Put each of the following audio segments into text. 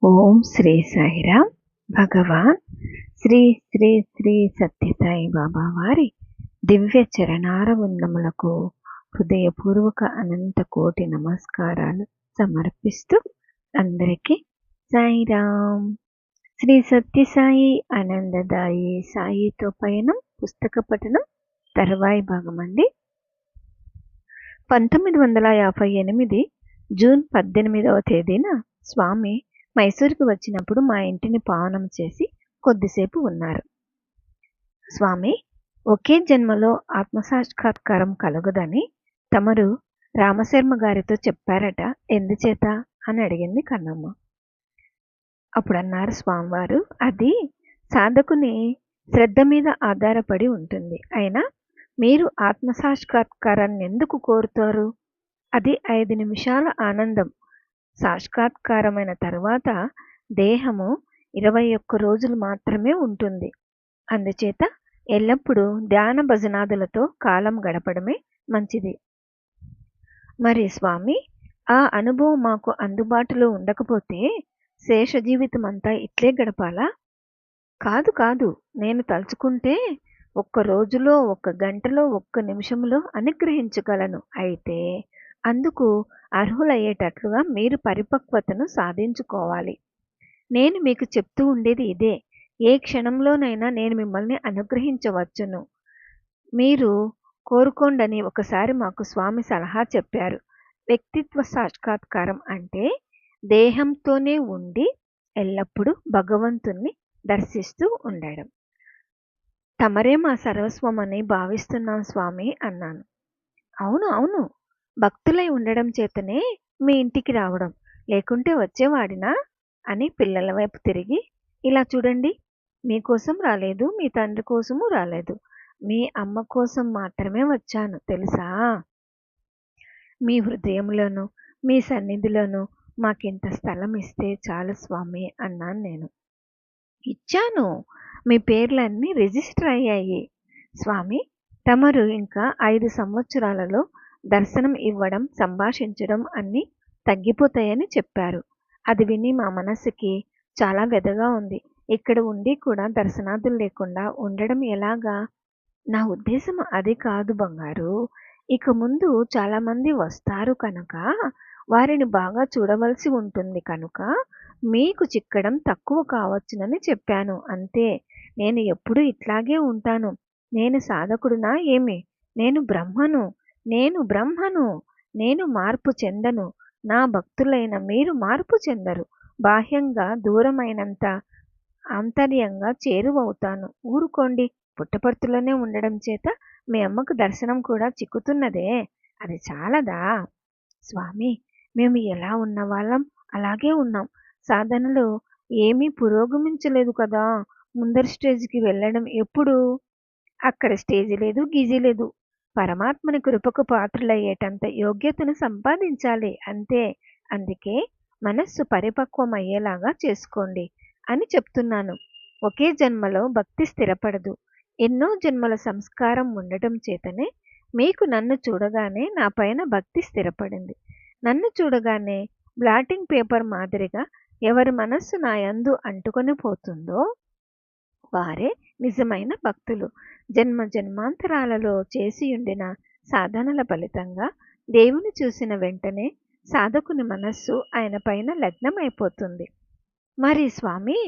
ఓం శ్రీ సాయిరామ్. భగవాన్ శ్రీ శ్రీ శ్రీ సత్యసాయి బాబా వారి దివ్య చరణారవిందములకు హృదయపూర్వక అనంత కోటి నమస్కారాలు సమర్పిస్తూ అందరికీ సాయిరామ్. శ్రీ సత్యసాయి ఆనందదాయి సాయితో పయనం పుస్తక పఠనం తర్వాయి భాగం అండి. 1958 జూన్ 18వ తేదీన స్వామి మైసూరుకు వచ్చినప్పుడు మా ఇంటిని పావనం చేసి కొద్దిసేపు ఉన్నారు. స్వామి, ఒకే జన్మలో ఆత్మసాక్షాత్కారం కలుగుదని తమరు రామశర్మ గారితో చెప్పారట, ఎందుచేత అని అడిగింది కన్నమ్మ. అప్పుడు అన్నారు స్వామివారు, అది సాధకుని శ్రద్ధ మీద ఆధారపడి ఉంటుంది. అయినా మీరు ఆత్మసాక్షాత్కారాన్ని ఎందుకు కోరుతారు? అది 5 నిమిషాల ఆనందం. సాక్షాత్కారమైన తర్వాత దేహము 21 రోజులు మాత్రమే ఉంటుంది. అందుచేత ఎల్లప్పుడూ ధ్యాన భజనాదులతో కాలం గడపడమే మంచిది. మరి స్వామి, ఆ అనుభవం మాకు అందుబాటులో ఉండకపోతే శేష జీవితం అంతా ఇట్లే గడపాలా? కాదు కాదు, నేను తలుచుకుంటే 1 రోజులో, 1 గంటలో, 1 నిమిషంలో అనుగ్రహించగలను. అయితే అందుకు అర్హులయ్యేటట్లుగా మీరు పరిపక్వతను సాధించుకోవాలి. నేను మీకు చెప్తూ ఉండేది ఇదే. ఏ క్షణంలోనైనా నేను మిమ్మల్ని అనుగ్రహించవచ్చును. మీరు కోరుకోండని ఒకసారి మాకు స్వామి సలహా చెప్పారు. వ్యక్తిత్వ సాక్షాత్కారం అంటే దేహంతోనే ఉండి ఎల్లప్పుడూ భగవంతుణ్ణి దర్శిస్తూ ఉండడం. తమరే మా సర్వస్వం అని భావిస్తున్నాం స్వామి అన్నాను. అవును అవును, భక్తులై ఉండడం చేతనే మీ ఇంటికి రావడం, లేకుంటే వచ్చేవాడినా అని పిల్లల వైపు తిరిగి, ఇలా చూడండి, మీకోసం రాలేదు, మీ తండ్రి కోసము రాలేదు, మీ అమ్మ కోసం మాత్రమే వచ్చాను తెలుసా? మీ హృదయంలోనూ మీ సన్నిధిలోనూ మాకింత స్థలం ఇస్తే చాలు స్వామి అన్నాను నేను. ఇచ్చాను, మీ పేర్లన్నీ రిజిస్టర్ అయ్యాయి స్వామి. తమరు ఇంకా 5 సంవత్సరాలలో దర్శనం ఇవ్వడం, సంభాషించడం అన్నీ తగ్గిపోతాయని చెప్పారు. అది విని మా మనసుకి చాలా వ్యధగా ఉంది. ఇక్కడ ఉండి కూడా దర్శనాదులు లేకుండా ఉండడం ఎలాగా? నా ఉద్దేశం అది కాదు బంగారు. ఇక ముందు చాలామంది వస్తారు కనుక వారిని బాగా చూడవలసి ఉంటుంది కనుక మీకు చిక్కడం తక్కువ కావచ్చునని చెప్పాను అంతే. నేను ఎప్పుడు ఇట్లాగే ఉంటాను. నేను సాధకుడునా ఏమి? నేను బ్రహ్మను, నేను బ్రహ్మను. నేను మార్పు చెందను. నా భక్తులైన మీరు మార్పు చెందరు. బాహ్యంగా దూరమైనంత ఆంతర్యంగా చేరువవుతాను. ఊరుకోండి. పుట్టపర్తిలోనే ఉండడం చేత మీ అమ్మకు దర్శనం కూడా చిక్కుతున్నదే, అది చాలదా? స్వామి, మేము ఎలా ఉన్న వాళ్ళం అలాగే ఉన్నాం. సాధనలో ఏమీ పురోగమించలేదు కదా. ముందరి స్టేజ్కి వెళ్ళడం ఎప్పుడు? అక్కడ స్టేజి లేదు, గీజీ లేదు. పరమాత్మని కృపకు పాత్రులయ్యేటంత యోగ్యతను సంపాదించాలి అంతే. అందుకే మనస్సు పరిపక్వం అయ్యేలాగా చేసుకోండి అని చెప్తున్నాను. ఒకే జన్మలో భక్తి స్థిరపడదు. ఎన్నో జన్మల సంస్కారం ఉండటం చేతనే మీకు నన్ను చూడగానే నా పైన భక్తి స్థిరపడింది. నన్ను చూడగానే బ్లాటింగ్ పేపర్ మాదిరిగా ఎవరి మనస్సు నా యందు అంటుకొని పోతుందో వారే నిజమైన భక్తులు. జన్మ జన్మాంతరాలలో చేసియుండిన సాధనల ఫలితంగా దేవుని చూసిన వెంటనే సాధకుని మనస్సు ఆయన పైన లగ్నమైపోతుంది. మరి స్వామి,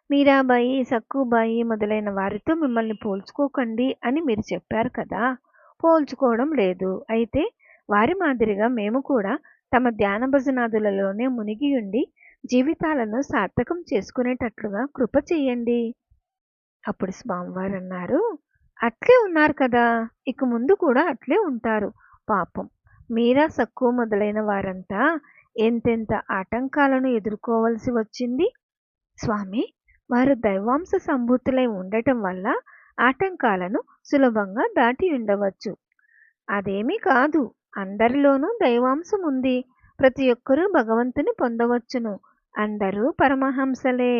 మీరాబాయి, సక్కుబాయి మొదలైన వారితో మిమ్మల్ని పోల్చుకోకండి అని మీరు చెప్పారు కదా. పోల్చుకోవడం లేదు. అయితే వారి మాదిరిగా మేము కూడా తమ ధ్యాన భజనాదులలోనే మునిగి ఉండి జీవితాలను సార్థకం చేసుకునేటట్లుగా కృప చెయ్యండి. అప్పుడు స్వామివారు అన్నారు, అట్లే ఉన్నారు కదా, ఇక ముందు కూడా అట్లే ఉంటారు. పాపం మీరా, సక్కు మొదలైన వారంతా ఎంతెంత ఆటంకాలను ఎదుర్కోవలసి వచ్చింది. స్వామి, వారు దైవాంశ సంభూతులై ఉండటం వల్ల ఆటంకాలను సులభంగా దాటి ఉండవచ్చు. అదేమీ కాదు, అందరిలోనూ దైవాంశం ఉంది. ప్రతి ఒక్కరూ భగవంతుని పొందవచ్చును. అందరూ పరమహంసలే.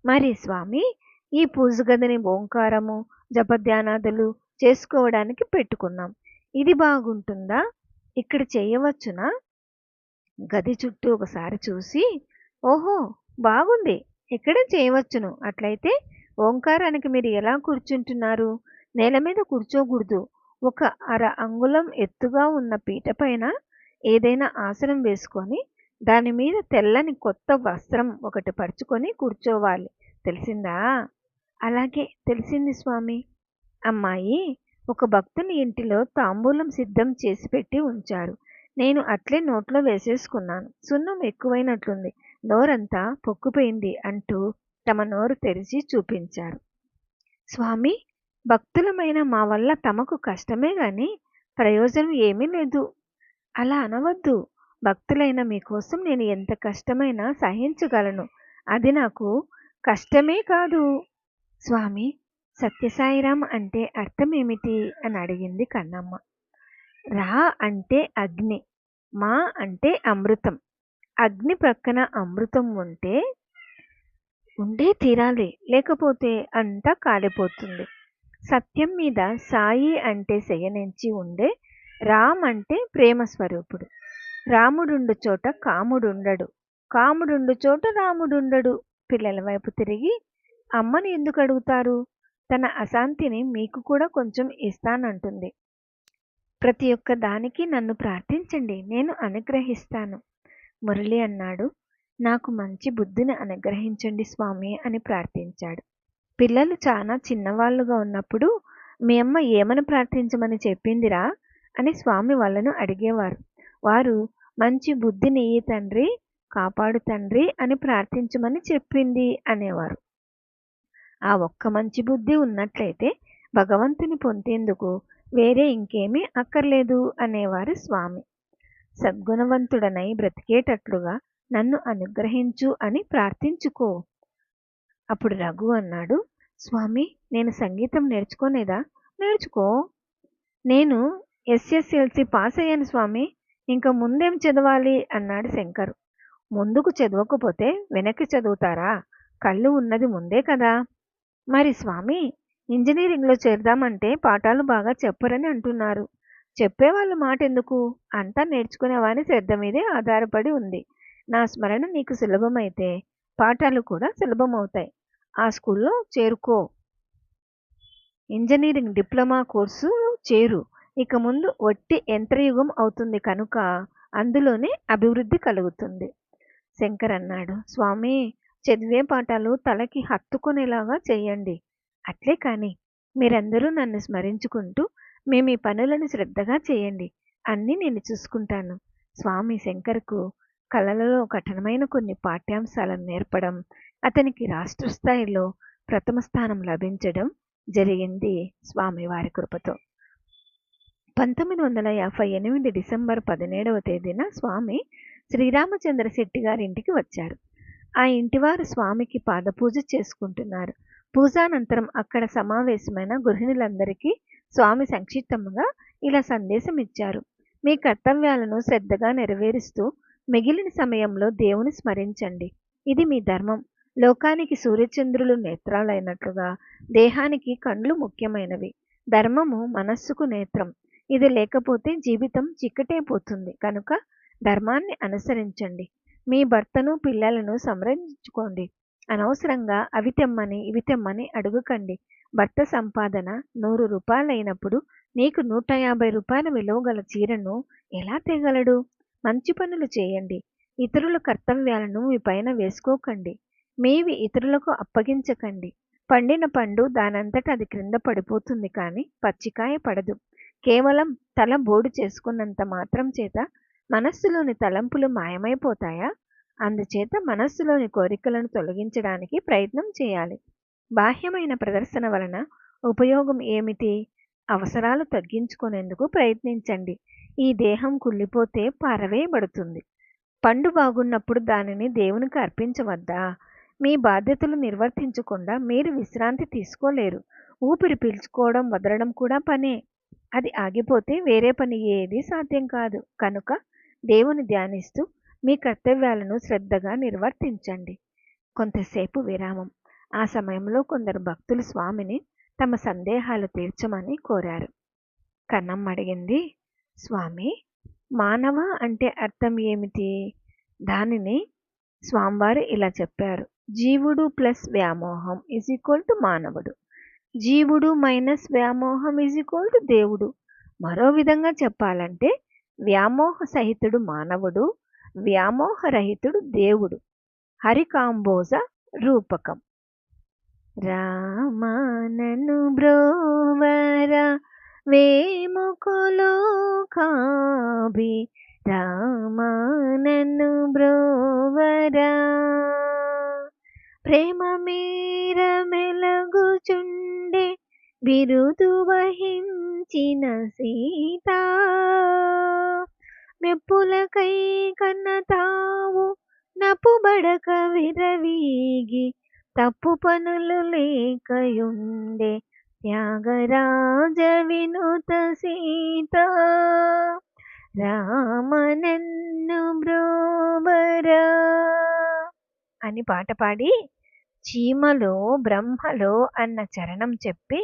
మరి స్వామి, ఈ పూజ గదిని ఓంకారము, జపధ్యానాదులు చేసుకోవడానికి పెట్టుకున్నాం. ఇది బాగుంటుందా? ఇక్కడ చేయవచ్చునా? గది చుట్టూ ఒకసారి చూసి, ఓహో, బాగుంది. ఇక్కడే చేయవచ్చును. అట్లయితే ఓంకారానికి మీరు ఎలా కూర్చుంటున్నారు? నేల మీద కూర్చోకూడదు. ఒక అర అంగుళం ఎత్తుగా ఉన్న పీట పైన ఏదైనా ఆసనం వేసుకొని దాని మీద తెల్లని కొత్త వస్త్రం ఒకటి పరుచుకొని కూర్చోవాలి. తెలిసిందా? అలాగే తెలిసింది స్వామి. అమ్మాయి, ఒక భక్తుని ఇంటిలో తాంబూలం సిద్ధం చేసి పెట్టి ఉంచారు. నేను అట్లే నోట్లో వేసేసుకున్నాను. సున్నం ఎక్కువైనట్లుంది. నోరంతా పొక్కుపోయింది అంటూ తమ నోరు తెరిచి చూపించారు. స్వామి, భక్తులమైన మా వల్ల తమకు కష్టమే గాని ప్రయోజనం ఏమీ లేదు. అలా అనవద్దు. భక్తులైన మీకోసం నేను ఎంత కష్టమైనా సహించగలను. అది నాకు కష్టమే కాదు. స్వామి, సత్యసాయిరాం అంటే అర్థమేమిటి అని అడిగింది కన్నమ్మ. రా అంటే అగ్ని, మా అంటే అమృతం. అగ్ని ప్రక్కన అమృతం ఉండే తీరాలి, లేకపోతే అంతా కాలిపోతుంది. సత్యం మీద సాయి అంటే శయనించి ఉండే రామ్ అంటే ప్రేమ స్వరూపుడు. రాముడుండు చోట కాముడుండడు, కాముడుండు చోట రాముడుండడు. పిల్లల వైపు తిరిగి, అమ్మని ఎందుకు అడుగుతారు? తన అశాంతిని మీకు కూడా కొంచెం ఇస్తానంటుంది. ప్రతి ఒక్క దానికి నన్ను ప్రార్థించండి, నేను అనుగ్రహిస్తాను. మురళి అన్నాడు, నాకు మంచి బుద్ధిని అనుగ్రహించండి స్వామి అని ప్రార్థించాడు. పిల్లలు చాలా చిన్నవాళ్లుగా ఉన్నప్పుడు మీ అమ్మ ఏమని ప్రార్థించమని చెప్పిందిరా అని స్వామి వాళ్ళను అడిగేవారు. వారు మంచి బుద్ధిని ఇయ్యి తండ్రి, కాపాడు తండ్రి అని ప్రార్థించమని చెప్పింది అనేవారు. ఆ ఒక్క మంచి బుద్ధి ఉన్నట్లయితే భగవంతుని పొందేందుకు వేరే ఇంకేమీ అక్కర్లేదు అనేవారు స్వామి. సద్గుణవంతుడనై బ్రతికేటట్లుగా నన్ను అనుగ్రహించు అని ప్రార్థించుకో. అప్పుడు రఘు అన్నాడు, స్వామి, నేను సంగీతం నేర్చుకోనేదా? నేర్చుకో. నేను ఎస్ఎస్ఎల్సి పాస్ అయ్యాను స్వామి, ఇంకా ముందేం చదవాలి అన్నాడు శంకరు. ముందుకు చదవకపోతే వెనక్కి చదువుతారా? కళ్ళు ఉన్నది ముందే కదా. మరి స్వామి, ఇంజనీరింగ్లో చేరదామంటే పాఠాలు బాగా చెప్పరని అంటున్నారు. చెప్పేవాళ్ళ మాట ఎందుకు? అంతా నేర్చుకునేవాని శ్రద్ధ మీదే ఆధారపడి ఉంది. నా స్మరణ నీకు సులభమైతే పాఠాలు కూడా సులభమవుతాయి. ఆ స్కూల్లో చేరుకో. ఇంజనీరింగ్ డిప్లొమా కోర్సు చేరు. ఇక ముందు ఒట్టి యంత్రయుగం అవుతుంది కనుక అందులోనే అభివృద్ధి కలుగుతుంది. శంకర్ అన్నాడు, స్వామి, చదివే పాఠాలు తలకి హత్తుకునేలాగా చేయండి. అట్లే కాని మీరందరూ నన్ను స్మరించుకుంటూ మేము ఈ పనులను శ్రద్ధగా చేయండి, అన్నీ నేను చూసుకుంటాను. స్వామి శంకర్కు కళలలో కఠినమైన కొన్ని పాఠ్యాంశాలను నేర్పడం, అతనికి రాష్ట్ర స్థాయిలో ప్రథమ స్థానం లభించడం జరిగింది స్వామివారి కృపతో. 1958 డిసెంబర్ 17వ తేదీన స్వామి శ్రీరామచంద్ర శెట్టి గారింటికి వచ్చారు. ఆ ఇంటివారు స్వామికి పాదపూజ చేసుకుంటున్నారు. పూజానంతరం అక్కడ సమావేశమైన గృహిణులందరికీ స్వామి సంక్షిప్తంగా ఇలా సందేశం ఇచ్చారు. మీ కర్తవ్యాలను శ్రద్ధగా నెరవేరుస్తూ మిగిలిన సమయంలో దేవుని స్మరించండి. ఇది మీ ధర్మం. లోకానికి సూర్యచంద్రులు నేత్రాలైనట్లుగా దేహానికి కండ్లు ముఖ్యమైనవి. ధర్మము మనస్సుకు నేత్రం. ఇది లేకపోతే జీవితం చిక్కటైపోతుంది. కనుక ధర్మాన్ని అనుసరించండి. మీ భర్తను పిల్లలను సంరక్షించుకోండి. అనవసరంగా అవి తెమ్మని ఇవి తెమ్మని అడుగుకండి. భర్త సంపాదన 100 రూపాయలైనప్పుడు నీకు 150 రూపాయల విలువ గల చీరను ఎలా తేగలడు? మంచి పనులు చేయండి. ఇతరుల కర్తవ్యాలను మీ పైన వేసుకోకండి. మీవి ఇతరులకు అప్పగించకండి. పండిన పండు దానంతట అది క్రింద పడిపోతుంది కానీ పచ్చికాయ పడదు. కేవలం తల బోడు చేసుకున్నంత మాత్రం చేత మనస్సులోని తలంపులు మాయమైపోతాయా? అందుచేత మనస్సులోని కోరికలను తొలగించడానికి ప్రయత్నం చేయాలి. బాహ్యమైన ప్రదర్శన వలన ఉపయోగం ఏమిటి? అవసరాలు తగ్గించుకునేందుకు ప్రయత్నించండి. ఈ దేహం కుళ్ళిపోతే పారవేయబడుతుంది. పండు బాగున్నప్పుడు దానిని దేవునికి అర్పించవద్దా? మీ బాధ్యతలు నిర్వర్తించకుండా మీరు విశ్రాంతి తీసుకోలేరు. ఊపిరి పీల్చుకోవడం వదలడం కూడా పనే. అది ఆగిపోతే వేరే పని ఏది సాధ్యం కాదు. కనుక దేవుని ధ్యానిస్తూ మీ కర్తవ్యాలను శ్రద్ధగా నిర్వర్తించండి. కొంతసేపు విరామం. ఆ సమయంలో కొందరు భక్తులు స్వామిని తమ సందేహాలు తీర్చమని కోరారు. కన్నమ్మ అడిగింది, స్వామి, మానవ అంటే అర్థం ఏమిటి? దానిని స్వామివారు ఇలా చెప్పారు. జీవుడు ప్లస్ వ్యామోహం ఈజ్ ఈక్వల్ టు మానవుడు. జీవుడు మైనస్ వ్యామోహం ఈజ్ ఈక్వల్ టు దేవుడు. మరో విధంగా చెప్పాలంటే వ్యామోహ సహితుడు మానవుడు, వ్యామోహరహితుడు దేవుడు. హరికాంబోజ రూపకం. రామనను బ్రోవరా వేముకులో కాభి, రామనను బ్రోవరా ప్రేమ మీర మెలగుచుండే బిరుదు వహించిన సీత, మెప్పులకై కన్నతావు నపుబడక విరవీగి, తప్పు పనులు లేకయుండే త్యాగరాజ వినుత సీత, రామనన్ను బ్రోవరా అని పాట పాడి చీమలో బ్రహ్మలో అన్న చరణం చెప్పి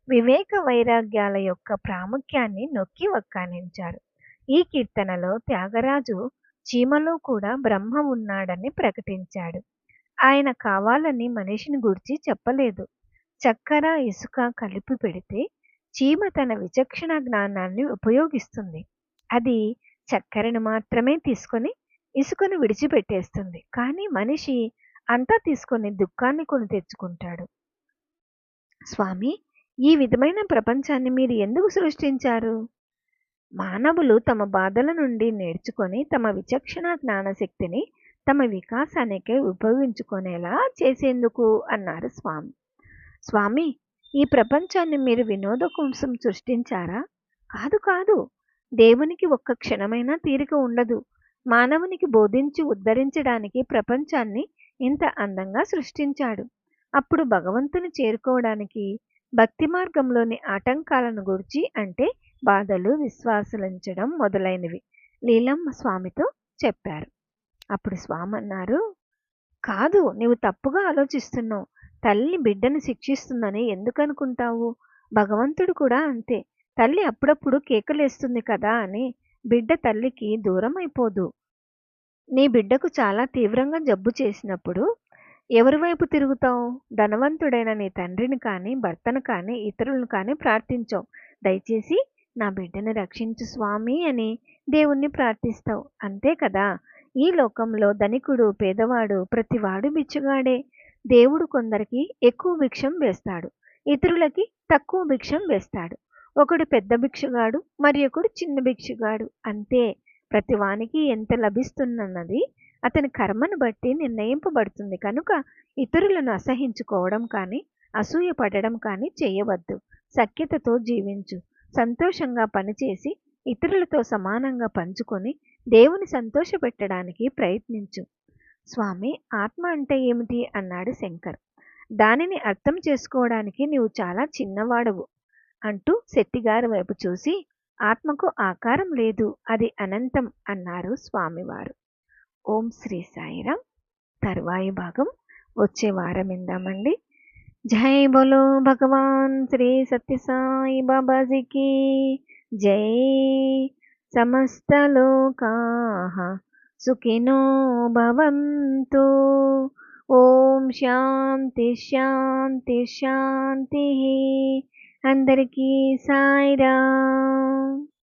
వివేక వైరాగ్యాల యొక్క ప్రాముఖ్యాన్ని నొక్కి వక్కానించారు. ఈ కీర్తనలో త్యాగరాజు చీమలో కూడా బ్రహ్మ ఉన్నాడని ప్రకటించాడు. ఆయన కావాలని మనిషిని గూర్చి చెప్పలేదు. చక్కెర ఇసుక కలిపి పెడితే చీమ తన విచక్షణ జ్ఞానాన్ని ఉపయోగిస్తుంది. అది చక్కెరను మాత్రమే తీసుకొని ఇసుకను విడిచిపెట్టేస్తుంది. కానీ మనిషి అంతా తీసుకొని దుఃఖాన్ని కొని తెచ్చుకుంటాడు. స్వామి, ఈ విధమైన ప్రపంచాన్ని మీరు ఎందుకు సృష్టించారు? మానవులు తమ బాధల నుండి నేర్చుకొని తమ విచక్షణ జ్ఞానశక్తిని తమ వికాసానికి ఉపయోగించుకునేలా చేసేందుకు అన్నారు స్వామి. స్వామి, ఈ ప్రపంచాన్ని మీరు వినోద కోసం సృష్టించారా? కాదు కాదు. దేవునికి ఒక్క క్షణమైనా తీరిక ఉండదు. మానవునికి బోధించి ఉద్ధరించడానికి ప్రపంచాన్ని ఇంత అందంగా సృష్టించాడు. అప్పుడు భగవంతుని చేరుకోవడానికి భక్తి మార్గంలోని ఆటంకాలను గురించి, అంటే బాధలు, విశ్వాసించడం మొదలైనవి లీలమ్మ స్వామితో చెప్పారు. అప్పుడు స్వామి అన్నారు, కాదు, నీవు తప్పుగా ఆలోచిస్తున్నావు. తల్లి బిడ్డను శిక్షిస్తుందని ఎందుకు అనుకుంటావు? భగవంతుడు కూడా అంతే. తల్లి అప్పుడప్పుడు కేకలేస్తుంది కదా అని బిడ్డ తల్లికి దూరం అయిపోదు. నీ బిడ్డకు చాలా తీవ్రంగా జబ్బు చేసినప్పుడు ఎవరి వైపు తిరుగుతావు? ధనవంతుడైన నీ తండ్రిని కానీ, భర్తను కానీ, ఇతరులను కానీ ప్రార్థించవు. దయచేసి నా బిడ్డను రక్షించు స్వామి అని దేవుణ్ణి ప్రార్థిస్తావు. అంతే కదా. ఈ లోకంలో ధనికుడు, పేదవాడు, ప్రతివాడు బిచ్చగాడే. దేవుడు కొందరికి ఎక్కువ భిక్షం వేస్తాడు, ఇతరులకి తక్కువ భిక్షం వేస్తాడు. ఒకడు పెద్ద భిక్షగాడు, మరి ఒకడు చిన్న భిక్షగాడు. అంతే. ప్రతివానికి ఎంత లభిస్తున్నది అతని కర్మను బట్టి నిర్ణయింపబడుతుంది. కనుక ఇతరులను అసహించుకోవడం కానీ, అసూయ పడడం కానీ చేయవద్దు. సఖ్యతతో జీవించు. సంతోషంగా పనిచేసి ఇతరులతో సమానంగా పంచుకొని దేవుని సంతోషపెట్టడానికి ప్రయత్నించు. స్వామి, ఆత్మ అంటే ఏమిటి అన్నాడు శంకర్. దానిని అర్థం చేసుకోవడానికి నీవు చాలా చిన్నవాడవు అంటూ శెట్టిగారి వైపు చూసి, ఆత్మకు ఆకారం లేదు, అది అనంతం అన్నారు స్వామివారు. ఓం శ్రీ సాయిరాం. తర్వాయి భాగం వచ్చే వారం విందామండి. జై బోలో భగవాన్ శ్రీ సత్యసాయి బాబాజీకి జై. సమస్త లోకాః సుఖినో భవంతు. ఓం శాంతి శాంతి శాంతి. అందరికీ సాయిరాం.